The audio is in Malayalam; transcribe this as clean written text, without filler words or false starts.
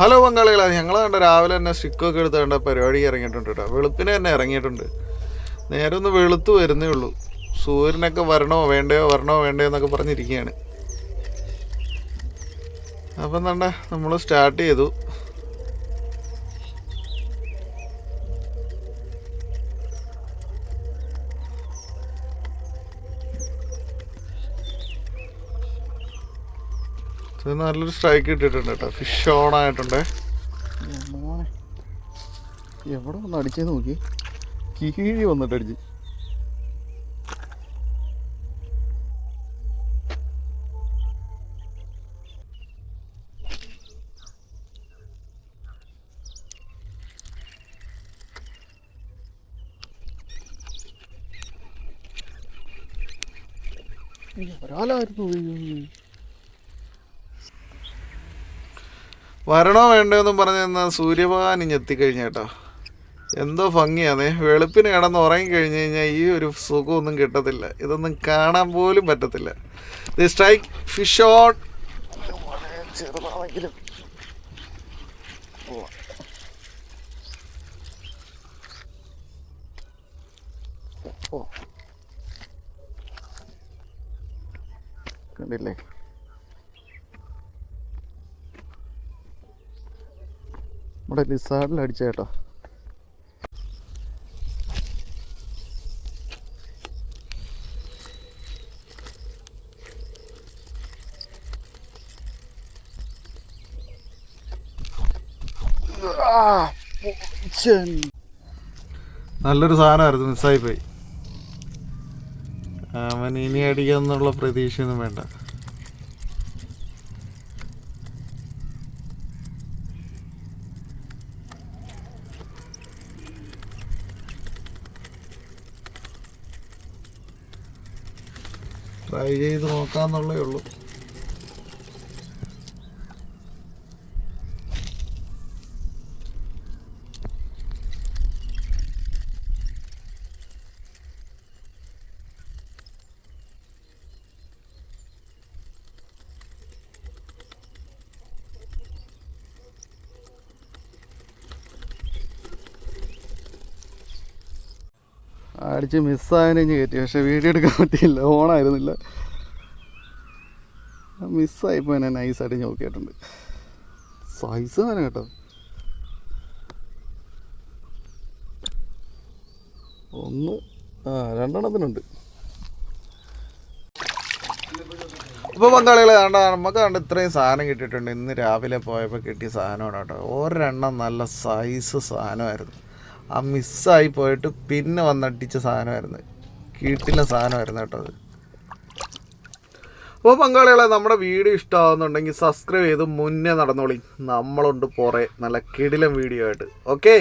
ഹലോ പങ്കാളികളെ, ഞങ്ങൾ കണ്ട രാവിലെ തന്നെ സ്റ്റിക്കൊക്കെ എടുത്ത് കണ്ട പരിപാടിക്ക് ഇറങ്ങിയിട്ടുണ്ട് കേട്ടോ. വെളുപ്പിന് തന്നെ ഇറങ്ങിയിട്ടുണ്ട്. നേരെ ഒന്ന് വെളുത്ത് വരുന്നേ ഉള്ളൂ. സൂര്യനൊക്കെ വരണോ വേണ്ടയോ എന്നൊക്കെ പറഞ്ഞിരിക്കുകയാണ്. അപ്പം എന്താ നമ്മൾ സ്റ്റാർട്ട് ചെയ്തു. നല്ലൊരു സ്ട്രൈക്ക് ഇട്ടിട്ടുണ്ട് കേട്ടോ. ഫിഷ് ഓൺ ആയിട്ടുണ്ട്. എവിടെ വന്ന് അടിച്ചേ നോക്കി, കീഴി വന്നിട്ട് അടിച്ച്. ഒരാളായിരുന്നു വരണോ വേണ്ടോന്നും പറഞ്ഞു തന്നാൽ സൂര്യഭഗവാൻ എത്തിക്കഴിഞ്ഞ കേട്ടോ. എന്തോ ഭംഗിയാണേ. വെളുപ്പിന് കിടന്ന് ഉറങ്ങിക്കഴിഞ്ഞ് കഴിഞ്ഞാൽ ഈ ഒരു സുഖമൊന്നും കിട്ടത്തില്ല. ഇതൊന്നും കാണാൻ പോലും പറ്റത്തില്ല. The strike fish on. ചെറുതാണെങ്കിലും കണ്ടില്ലേ, നമ്മുടെ ലിസാർഡിൽ അടിച്ച കേട്ടോ. നല്ലൊരു സാധനമായിരുന്നു, മിസ്സായിപ്പോയി. അവൻ ഇനി അടിക്കാന്നുള്ള പ്രതീക്ഷയൊന്നും വേണ്ട. ട്രൈ ചെയ്ത് നോക്കാന്നുള്ളേ ഉള്ളൂ. അടിച്ച് മിസ്സായതിനെ കയറ്റി, പക്ഷെ വീഡിയോ എടുക്കാൻ പറ്റിയില്ല, ഓണായിരുന്നില്ല. മിസ്സായിപ്പോൾ എന്നെ നൈസായിട്ട് നോക്കിയിട്ടുണ്ട്. സൈസ് തന്നെ കേട്ടോ. രണ്ടെണ്ണത്തിനുണ്ട്. ഇപ്പോൾ പങ്കാളികളെ നമുക്ക് ഇത്രയും സാധനം കിട്ടിയിട്ടുണ്ട്. ഇന്ന് രാവിലെ പോയപ്പോൾ കിട്ടിയ സാധനമാണ് കേട്ടോ. ഒരെണ്ണം നല്ല സൈസ് സാധനമായിരുന്നു. ആ മിസ്സായി പോയിട്ട് പിന്നെ വന്നടിച്ച സാധനമായിരുന്നു. കീട്ടിലെ സാധനമായിരുന്നു കേട്ടോ അത്. അപ്പോൾ പങ്കാളികളെ, നമ്മുടെ വീഡിയോ ഇഷ്ടമാകുന്നുണ്ടെങ്കിൽ സബ്സ്ക്രൈബ് ചെയ്ത് മുന്നേ നടന്നോളി. നമ്മളുണ്ട് പുറേ നല്ല കിടിലം വീഡിയോ ആയിട്ട്. ഓക്കെ.